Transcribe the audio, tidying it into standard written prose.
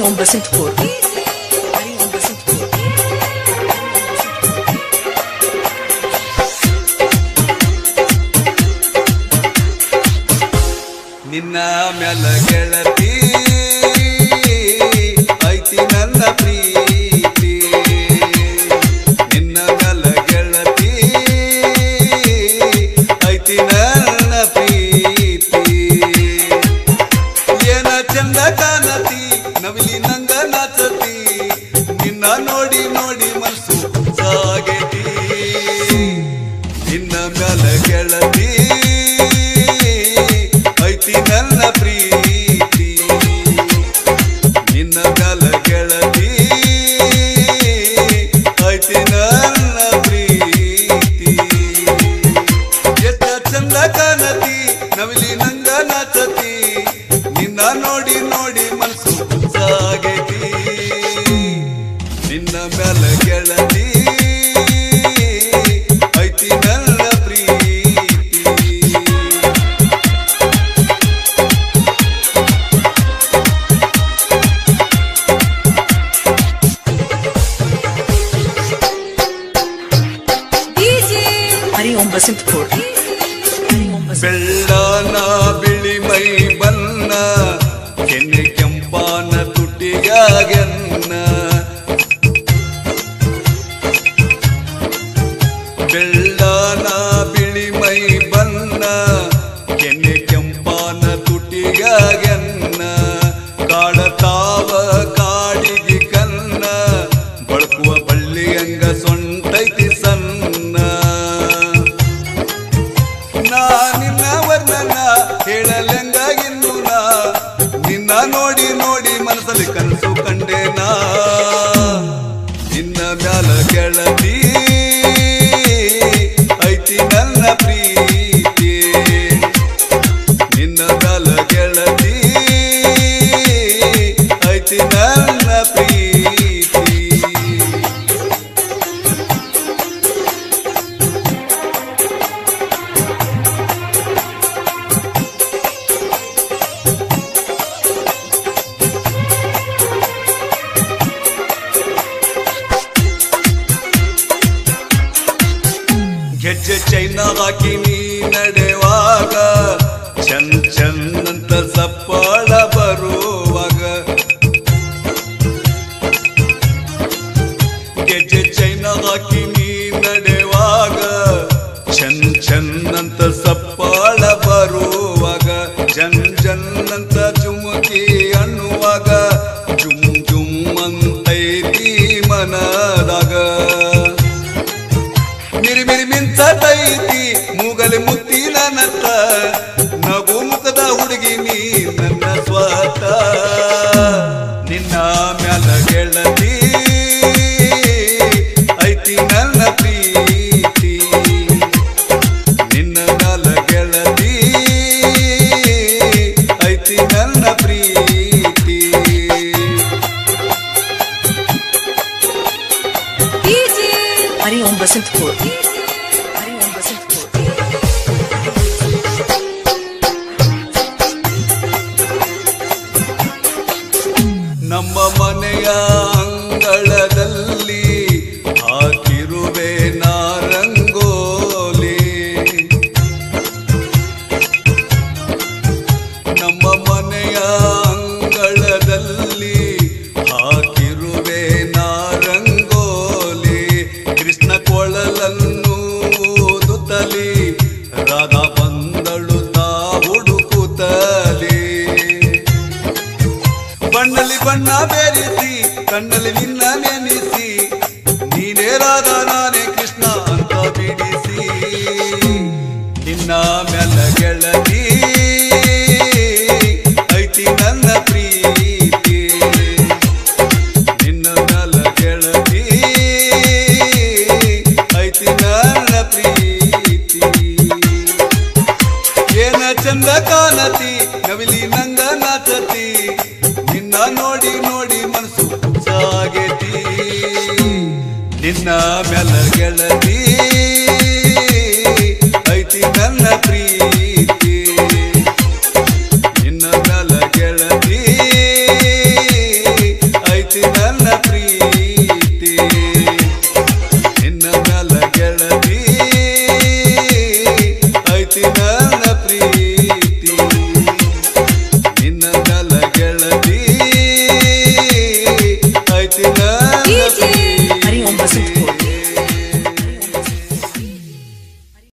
Om Basantpur. ನಿನ್ನ ಮ್ಯಾಲ ಗೆಳತಿ ಐತಿ ನನ್ನ ಪ್ರೀತಿ ನಿನ್ನ ಮ್ಯಾಲ ಗೆಳತಿ ಐತಿ ನನ್ನ ಪ್ರೀತಿ ಏನ ಚಂದ ಕಾಣತಿ ನವಿಲಿ ನಂಗ ನಾಚತಿ ನಿನ್ನ ನೋಡಿ ನೋಡಿ ಮನಸ್ಸು ಸಾಗೈತಿ ನಿನ್ನ ಮ್ಯಾಲ ಗೆಳತಿ ಐತಿ ನನ್ನ ಪ್ರೀತಿ ನಿನ್ನ ಮ್ಯಾಲ ಗೆಳತಿ ಐತಿ ನನ್ನ ಪ್ರೀತಿ ಎಷ್ಟ ಚಂದ ಕಾಣತಿ ನವಿಲಿ ನಂಗ ನಾಚತಿ ನಿನ್ನ ನೋಡಿ ನೋಡಿ ಮನಸ್ಸು ಸಾಗೈತಿ ನಿನ್ನ ಮ್ಯಾಲ ಗೆಳತಿ ಐತಿ ನನ್ನ ಪ್ರೀತಿ Om Basantpur. ಬೆಳ್ಳನ ಬಿಳಿ ಮೈ ಬನ್ನ ಕೆನ್ನೆ ಕೆಂಪಾನ ತುಟಿಯಾಗೆನ್ನ ಬೆಳ್ಳನ ಬಿಳಿ ಮೈ ಬನ್ನ ಕೆನ್ನೆ ಕೆಂಪಾನ ತುಟಿಯಾಗೆನ್ನ ಕಾಡತಾವ ಕಾಡಿಗೆ ಕನ್ನ ಬಳಕುವ ಬಳ್ಳಿಯಂಗ ಸೊಂಟೈತಿ ಸಣ್ಣ ನಿನ್ನ ವರ್ಣನ ಹೇಳಲೆಂಗಾಗಿನ್ನು ನಾ ನಿನ್ನ ನೋಡಿ ನೋಡಿ ಮನಸ್ಸಲ್ಲಿ ಕನಸು ಕಂಡೇನಾ ನಿನ್ನ ಮ್ಯಾಲ ಗೆಳತಿ ಐತಿ ನನ್ನ ಪ್ರೀತಿ ನಿನ್ನ ಮ್ಯಾಲ ಗೆಳತಿ ಐತಿ ನನ್ನ ಪ್ರೀತಿ ಗೆಜ್ಜೆ ಚೈನ ಹಾಕಿ ನೀ ನಡೆವಾಗ ಚಂದ ಚಂದಂತ ಸಪ್ಪಳ ಬರುವಾಗ ಗೆಜ್ಜೆ ಚೈನ ಹಾಕಿ ನೀ ನಡೆವಾಗ ಚಂದ ಚಂದಂತ ಸಪ್ಪಳ ಬರುವಾಗ ಜನ್ ಜನ್ನಂತ ಜುಮುಕಿ ಅನ್ನುವಾಗ ಜುಮ್ ಜುಮ್ ಅಂತೈತಿ ಮನದಾಗ ಮಿರಿ ಮಿರಿ ಮಿಂಚತೈತಿ ಮೂಗಲೆ ಮುತ್ತಿನ ನತ್ತ ನಗು ಮುಖದ ಹುಡುಗಿ ನೀ ನನ್ನ ಸ್ವತ ನಿನ್ನ ಮ್ಯಾಲ ಗೆಳತಿ ಐತಿ ನನ್ನ ಪ್ರೀತಿ ನಿನ್ನ ಮ್ಯಾಲ ಗೆಳತಿ ಐತಿ ನನ್ನ ಪ್ರೀತಿ Om Basantpur. ನಮ್ಮ ಮನೆಯ ಅಂಗಳದಲ್ಲಿ ಹಾಕಿರುವೆ ನಾರಂಗೋಲಿ ನಮ್ಮ ಮನೆಯ ಅಂಗಳದಲ್ಲಿ ಹಾಕಿರುವೆ ನಾರಂಗೋಲಿ ಕೃಷ್ಣ ಕೊಳಲನ್ನು ಊದುತ್ತಲಿ ರಾಧಾ ಬಂದಳು ತಾ ಹುಡುಕುತ್ತಲಿ ಬಣ್ಣಲಿ ಬಣ್ಣ ಬೇರಿಸಿ ಕಣ್ಣಲ್ಲಿ ನಿನ್ನ ನೆನೆಸಿ ನೀನೇ ರಾಧಾ ನಾನೇ ಕೃಷ್ಣ ಅಂತ ಬಿಡಿಸಿ ನಿನ್ನ ಮ್ಯಾಲ ಗೆಳತಿ ಐತಿ ನನ್ನ ಪ್ರೀತಿ ನಿನ್ನ ಮ್ಯಾಲ ಗೆಳತಿ ಐತಿ ನನ್ನ ಪ್ರೀತಿ ಏನ ಚಂದ ಕಾಣತಿ ನವಿಲಿ ನಂಗ ನಾಚತಿ ನಿನ್ನ ನೋಡಿ ನೋಡಿ ಮನಸ್ಸು ಸಾಗೈತಿ ನಿನ್ನ ಮ್ಯಾಲ ಗೆಳತಿ